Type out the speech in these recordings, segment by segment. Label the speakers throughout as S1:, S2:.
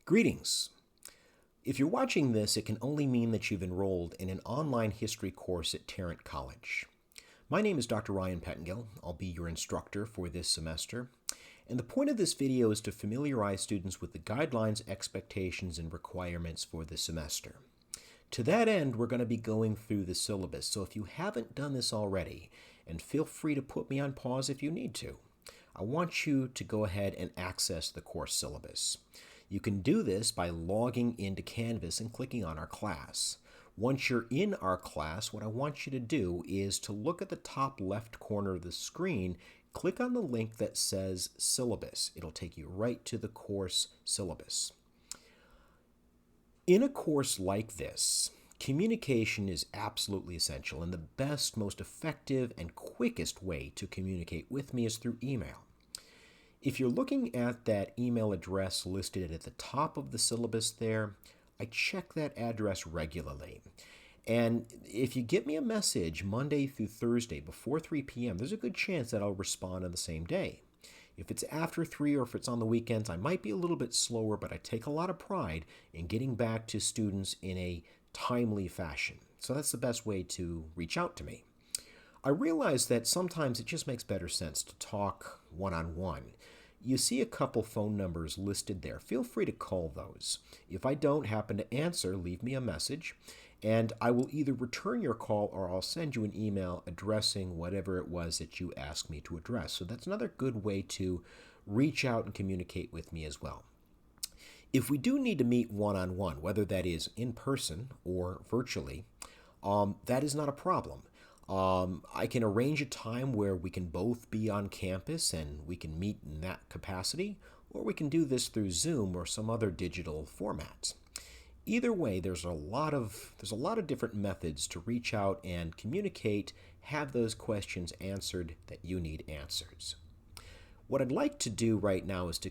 S1: Greetings. If you're watching this, it can only mean that you've enrolled in an online history course at Tarrant College. My name is Dr. Ryan Pettengill. I'll be your instructor for this semester. And the point of this video is to familiarize students with the guidelines, expectations, and requirements for the semester. To that end, we're going to be going through the syllabus, so if you haven't done this already, and feel free to put me on pause if you need to, I want you to go ahead and access the course syllabus. You can do this by logging into Canvas and clicking on our class. Once you're in our class, what I want you to do is to look at the top left corner of the screen, click on the link that says Syllabus. It'll take you right to the course syllabus. In a course like this, communication is absolutely essential, and the best, most effective, and quickest way to communicate with me is through email. If you're looking at that email address listed at the top of the syllabus there, I check that address regularly. And if you get me a message Monday through Thursday before 3 p.m., there's a good chance that I'll respond on the same day. If it's after 3 or if it's on the weekends, I might be a little bit slower, but I take a lot of pride in getting back to students in a timely fashion. So that's the best way to reach out to me. I realize that sometimes it just makes better sense to talk one-on-one. You see a couple phone numbers listed there. Feel free to call those. If I don't happen to answer, leave me a message, and I will either return your call or I'll send you an email addressing whatever it was that you asked me to address. So that's another good way to reach out and communicate with me as well. If we do need to meet one-on-one, whether that is in person or virtually, that is not a problem. I can arrange a time where we can both be on campus and we can meet in that capacity, or we can do this through Zoom or some other digital formats. Either way, there's a lot of different methods to reach out and communicate, have those questions answered that you need answers. What I'd like to do right now is to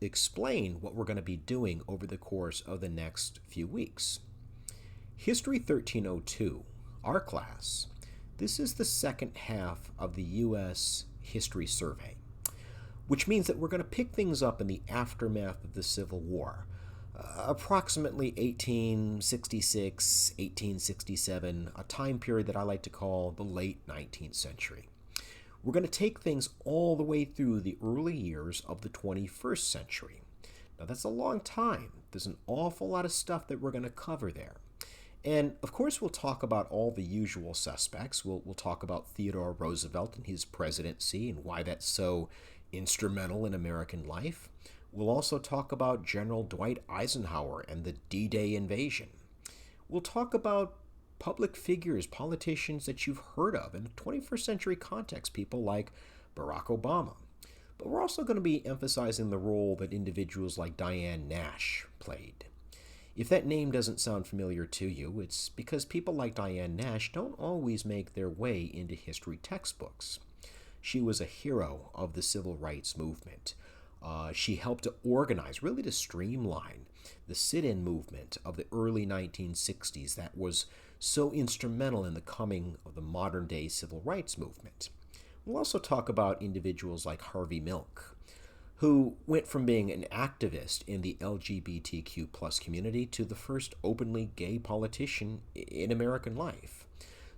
S1: explain what we're going to be doing over the course of the next few weeks. History 1302, our class, this is the second half of the U.S. History Survey, which means that we're going to pick things up in the aftermath of the Civil War, approximately 1866, 1867, a time period that I like to call the late 19th century. We're going to take things all the way through the early years of the 21st century. Now, that's a long time. There's an awful lot of stuff that we're going to cover there. And, of course, we'll talk about all the usual suspects. We'll talk about Theodore Roosevelt and his presidency and why that's so instrumental in American life. We'll also talk about General Dwight Eisenhower and the D-Day invasion. We'll talk about public figures, politicians that you've heard of in a 21st century context, people like Barack Obama. But we're also going to be emphasizing the role that individuals like Diane Nash played. If that name doesn't sound familiar to you, it's because people like Diane Nash don't always make their way into history textbooks. She was a hero of the civil rights movement. She helped to organize, really to streamline, the sit-in movement of the early 1960s that was so instrumental in the coming of the modern-day civil rights movement. We'll also talk about individuals like Harvey Milk, who went from being an activist in the LGBTQ plus community to the first openly gay politician in American life.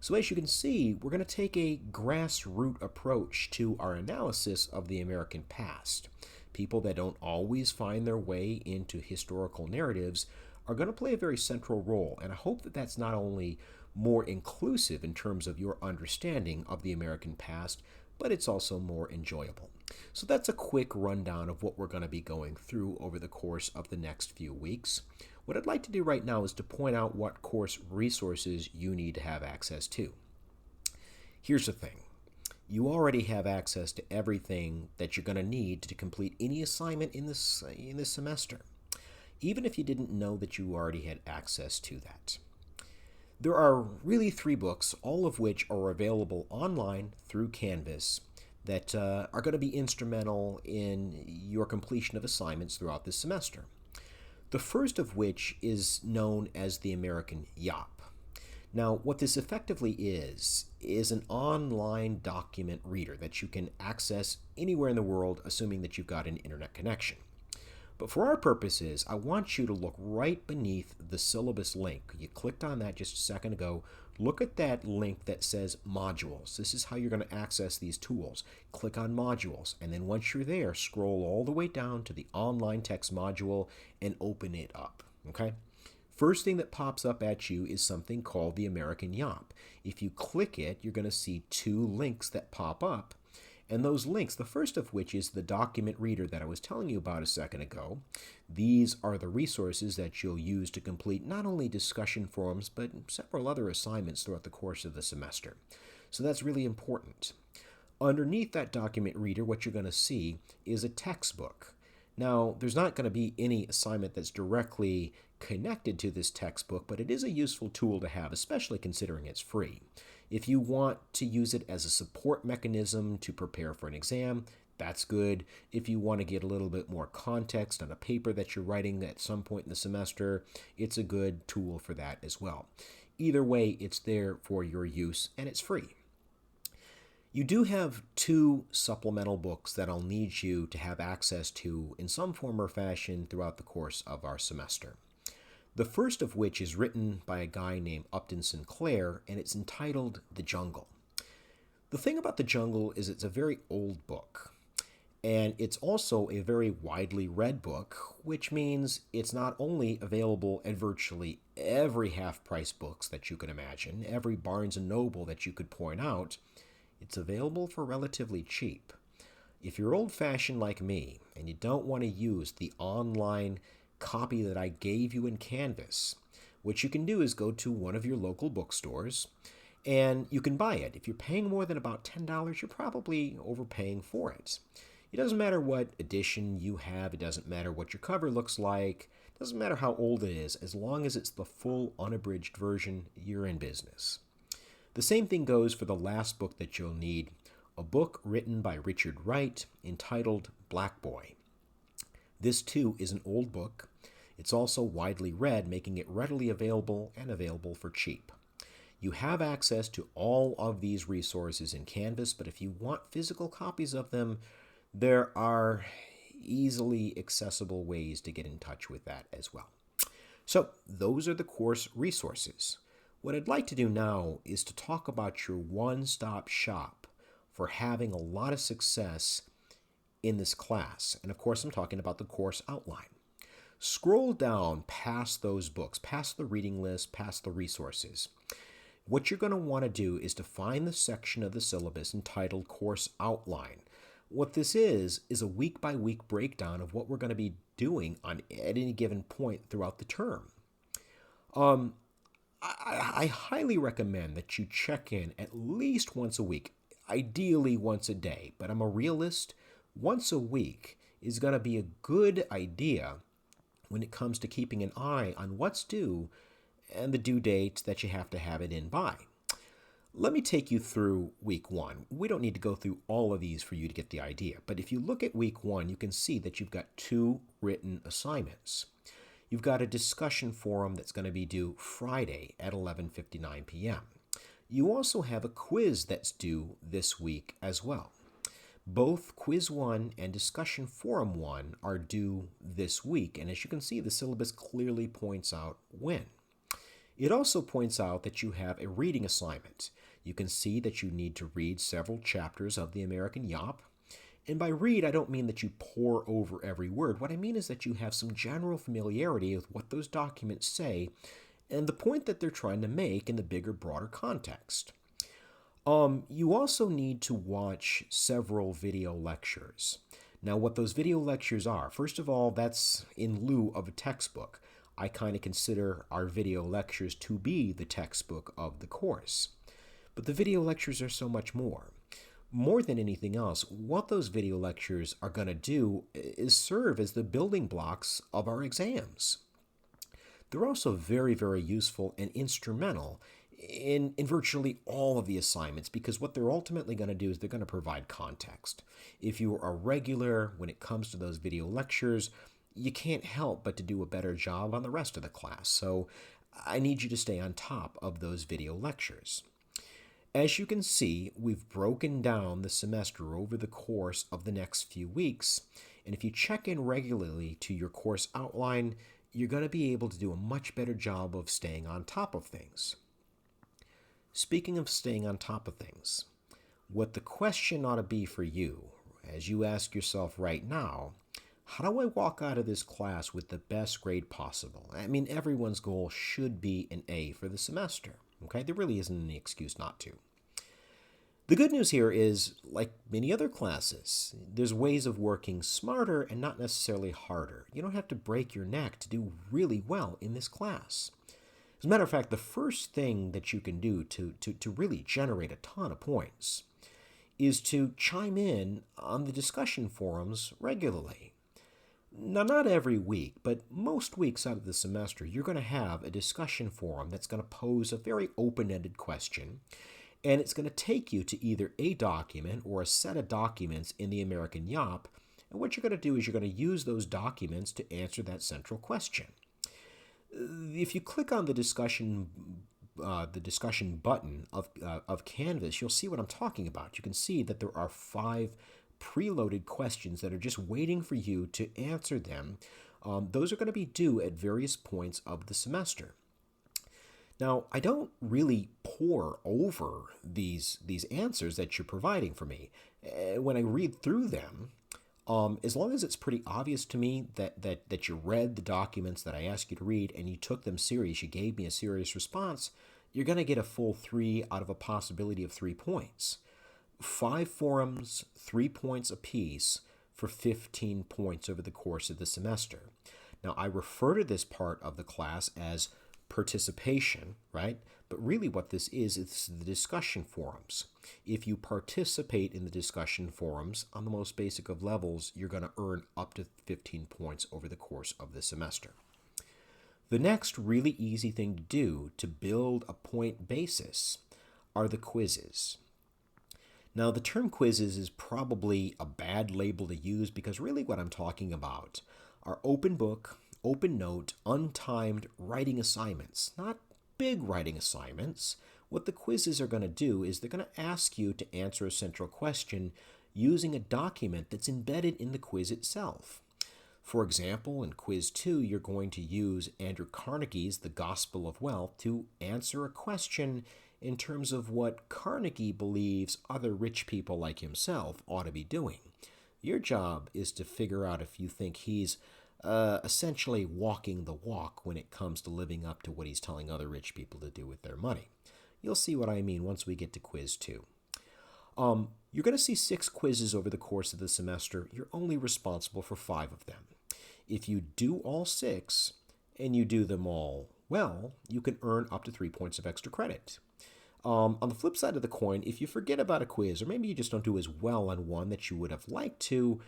S1: So as you can see, we're going to take a grassroots approach to our analysis of the American past. People that don't always find their way into historical narratives are going to play a very central role, and I hope that that's not only more inclusive in terms of your understanding of the American past, but it's also more enjoyable. So that's a quick rundown of what we're going to be going through over the course of the next few weeks. What I'd like to do right now is to point out what course resources you need to have access to. Here's the thing. You already have access to everything that you're going to need to complete any assignment in this semester, even if you didn't know that you already had access to that. There are really 3 books, all of which are available online through Canvas, that are going to be instrumental in your completion of assignments throughout this semester. The first of which is known as the American Yop. Now, what this effectively is an online document reader that you can access anywhere in the world, assuming that you've got an internet connection. But for our purposes, I want you to look right beneath the syllabus link. You clicked on that just a second ago. Look at that link that says modules. This is how you're going to access these tools. Click on modules, and then once you're there, scroll all the way down to the online text module and open it up. Okay? First thing that pops up at you is something called the American Yawp. If you click it, you're going to see two links that pop up. And those links, the first of which is the document reader that I was telling you about a second ago. These are the resources that you'll use to complete not only discussion forums, but several other assignments throughout the course of the semester. So that's really important. Underneath that document reader, what you're going to see is a textbook. Now, there's not going to be any assignment that's directly connected to this textbook, but it is a useful tool to have, especially considering it's free. If you want to use it as a support mechanism to prepare for an exam, that's good. If you want to get a little bit more context on a paper that you're writing at some point in the semester, it's a good tool for that as well. Either way, it's there for your use and it's free. You do have two supplemental books that I'll need you to have access to in some form or fashion throughout the course of our semester. The first of which is written by a guy named Upton Sinclair, and it's entitled The Jungle. The thing about The Jungle is it's a very old book, and it's also a very widely read book, which means it's not only available at virtually every half-price books that you can imagine, every Barnes & Noble that you could point out, it's available for relatively cheap. If you're old-fashioned like me, and you don't want to use the online copy that I gave you in Canvas, what you can do is go to one of your local bookstores and you can buy it. If you're paying more than about $10, you're probably overpaying for it. It doesn't matter what edition you have, it doesn't matter what your cover looks like, it doesn't matter how old it is, as long as it's the full unabridged version, you're in business. The same thing goes for the last book that you'll need, a book written by Richard Wright entitled Black Boy. This too is an old book. It's also widely read, making it readily available and available for cheap. You have access to all of these resources in Canvas, but if you want physical copies of them, there are easily accessible ways to get in touch with that as well. So those are the course resources. What I'd like to do now is to talk about your one-stop shop for having a lot of success in this class. And of course, I'm talking about the course outline. Scroll down past those books, past the reading list, past the resources. What you're going to want to do is to find the section of the syllabus entitled Course Outline. What this is a week-by-week breakdown of what we're going to be doing at any given point throughout the term. I highly recommend that you check in at least once a week, ideally once a day, but I'm a realist. Once a week is going to be a good idea when it comes to keeping an eye on what's due and the due date that you have to have it in by. Let me take you through week one. We don't need to go through all of these for you to get the idea, but if you look at week one, you can see that you've got two written assignments. You've got a discussion forum that's going to be due Friday at 11:59 p.m. You also have a quiz that's due this week as well. Both Quiz 1 and Discussion Forum 1 are due this week, and as you can see, the syllabus clearly points out when. It also points out that you have a reading assignment. You can see that you need to read several chapters of the American Yawp. And by read, I don't mean that you pore over every word. What I mean is that you have some general familiarity with what those documents say and the point that they're trying to make in the bigger, broader context. You also need to watch several video lectures. Now, what those video lectures are, first of all, that's in lieu of a textbook. I kind of consider our video lectures to be the textbook of the course. But the video lectures are so much more. More than anything else, what those video lectures are going to do is serve as the building blocks of our exams. They're also very, very useful and instrumental in virtually all of the assignments, because what they're ultimately going to do is they're going to provide context. If you are regular when it comes to those video lectures, you can't help but to do a better job on the rest of the class. So I need you to stay on top of those video lectures. As you can see, we've broken down the semester over the course of the next few weeks, And if you check in regularly to your course outline, you're going to be able to do a much better job of staying on top of things. Speaking of staying on top of things, what the question ought to be for you, as you ask yourself right now, how do I walk out of this class with the best grade possible? I mean, everyone's goal should be an A for the semester, okay? There really isn't any excuse not to. The good news here is, like many other classes, there's ways of working smarter and not necessarily harder. You don't have to break your neck to do really well in this class. As a matter of fact, the first thing that you can do to really generate a ton of points is to chime in on the discussion forums regularly. Now, not every week, but most weeks out of the semester, you're going to have a discussion forum that's going to pose a very open-ended question, and it's going to take you to either a document or a set of documents in the American YOP, and what you're going to do is you're going to use those documents to answer that central question. If you click on the discussion button of Canvas, you'll see what I'm talking about. You can see that there are 5 preloaded questions that are just waiting for you to answer them. Those are going to be due at various points of the semester. Now, I don't really pore over these answers that you're providing for me. When I read through them, as long as it's pretty obvious to me that you read the documents that I asked you to read and you took them serious, you gave me a serious response, you're going to get a full 3 out of a possibility of 3 points. 5 forums, 3 points apiece for 15 points over the course of the semester. Now, I refer to this part of the class as participation, right? But really what this is, it's the discussion forums. If you participate in the discussion forums on the most basic of levels, you're going to earn up to 15 points over the course of the semester. The next really easy thing to do to build a point basis are the quizzes. Now, the term quizzes is probably a bad label to use because really what I'm talking about are open book, open note, untimed writing assignments, not big writing assignments. What the quizzes are going to do is they're going to ask you to answer a central question using a document that's embedded in the quiz itself. For example, in Quiz 2, you're going to use Andrew Carnegie's The Gospel of Wealth to answer a question in terms of what Carnegie believes other rich people like himself ought to be doing. Your job is to figure out if you think he's essentially walking the walk when it comes to living up to what he's telling other rich people to do with their money. You'll see what I mean once we get to Quiz 2. You're going to see 6 quizzes over the course of the semester. You're only responsible for 5 of them. If you do all 6, and you do them all well, you can earn up to 3 points of extra credit. On the flip side of the coin, if you forget about a quiz, or maybe you just don't do as well on one that you would have liked to,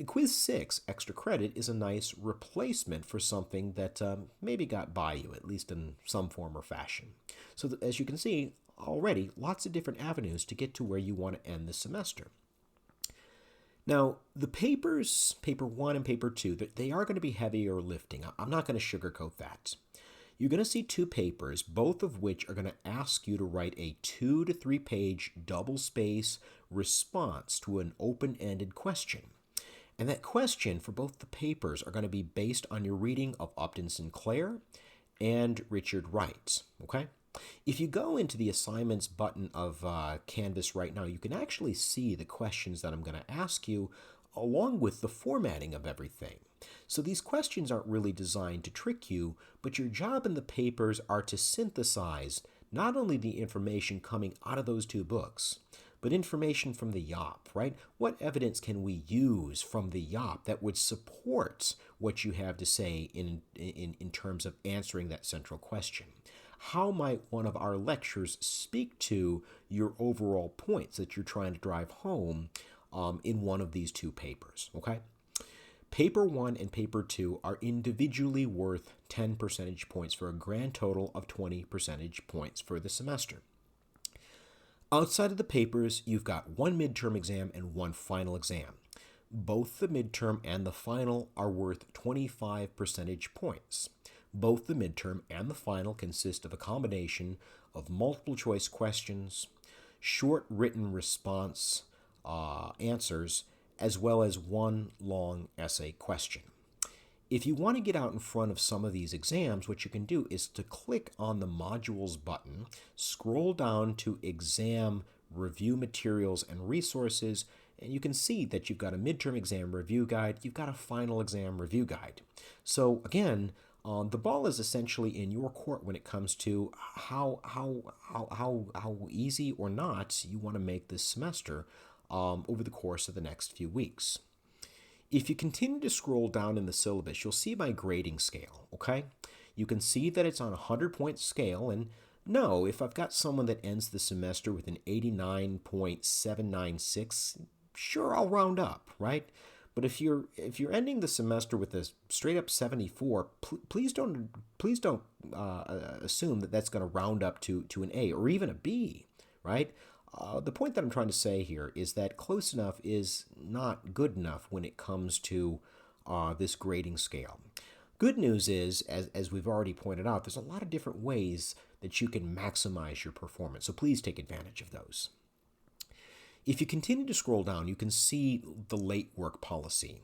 S1: Quiz 6, extra credit, is a nice replacement for something that maybe got by you, at least in some form or fashion. So as you can see, already, lots of different avenues to get to where you want to end the semester. Now, the papers, Paper 1 and Paper 2, they are going to be heavier lifting. I'm not going to sugarcoat that. You're going to see 2 papers, both of which are going to ask you to write a 2 to 3 page double-space response to an open-ended question. And that question for both the papers are going to be based on your reading of Upton Sinclair and Richard Wright, okay? If you go into the assignments button of Canvas right now, you can actually see the questions that I'm going to ask you along with the formatting of everything. So these questions aren't really designed to trick you, but your job in the papers are to synthesize not only the information coming out of those 2 books, but information from the YOP, right? What evidence can we use from the YOP that would support what you have to say in terms of answering that central question? How might one of our lectures speak to your overall points that you're trying to drive home in one of these 2 papers, okay? Paper 1 and Paper 2 are individually worth 10 percentage points for a grand total of 20 percentage points for the semester. Outside of the papers, you've got 1 midterm exam and 1 final exam. Both the midterm and the final are worth 25 percentage points. Both the midterm and the final consist of a combination of multiple choice questions, short written response answers, as well as one long essay question. If you want to get out in front of some of these exams, what you can do is to click on the Modules button, scroll down to Exam Review Materials and Resources, and you can see that you've got a midterm exam review guide, you've got a final exam review guide. So again, the ball is essentially in your court when it comes to how easy or not you want to make this semester over the course of the next few weeks. If you continue to scroll down in the syllabus, you'll see my grading scale, okay? You can see that it's on a 100-point scale, and no, if I've got someone that ends the semester with an 89.796, sure, I'll round up, right? But if you're ending the semester with a straight up 74, please don't assume that that's going to round up to an A or even a B, right? The point that I'm trying to say here is that close enough is not good enough when it comes to this grading scale. Good news is, as we've already pointed out, there's a lot of different ways that you can maximize your performance, so please take advantage of those. If you continue to scroll down, you can see the late work policy.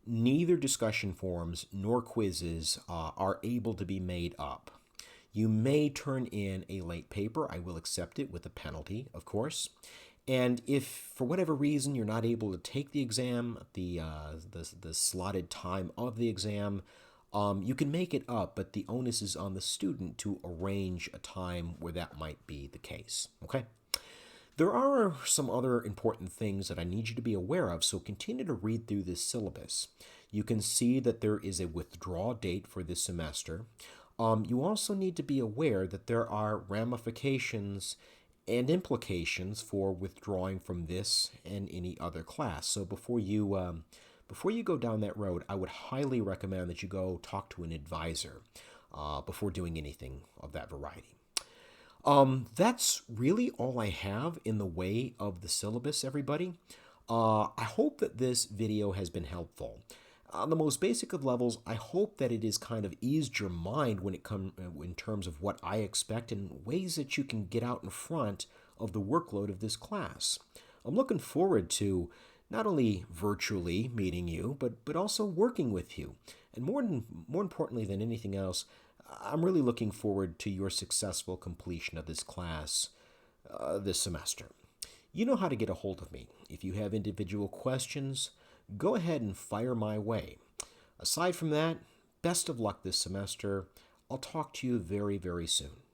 S1: Neither discussion forums nor quizzes are able to be made up. You may turn in a late paper. I will accept it with a penalty, of course. And if, for whatever reason, you're not able to take the exam, the slotted time of the exam, you can make it up, but the onus is on the student to arrange a time where that might be the case, okay? There are some other important things that I need you to be aware of, so continue to read through this syllabus. You can see that there is a withdrawal date for this semester. You also need to be aware that there are ramifications and implications for withdrawing from this and any other class. So before you go down that road, I would highly recommend that you go talk to an advisor before doing anything of that variety. That's really all I have in the way of the syllabus, everybody. I hope that this video has been helpful. On the most basic of levels, I hope that it has kind of eased your mind when it comes in terms of what I expect and ways that you can get out in front of the workload of this class. I'm looking forward to not only virtually meeting you, but also working with you. And more importantly than anything else, I'm really looking forward to your successful completion of this class this semester. You know how to get a hold of me. If you have individual questions, go ahead and fire my way. Aside from that, best of luck this semester. I'll talk to you very, very soon.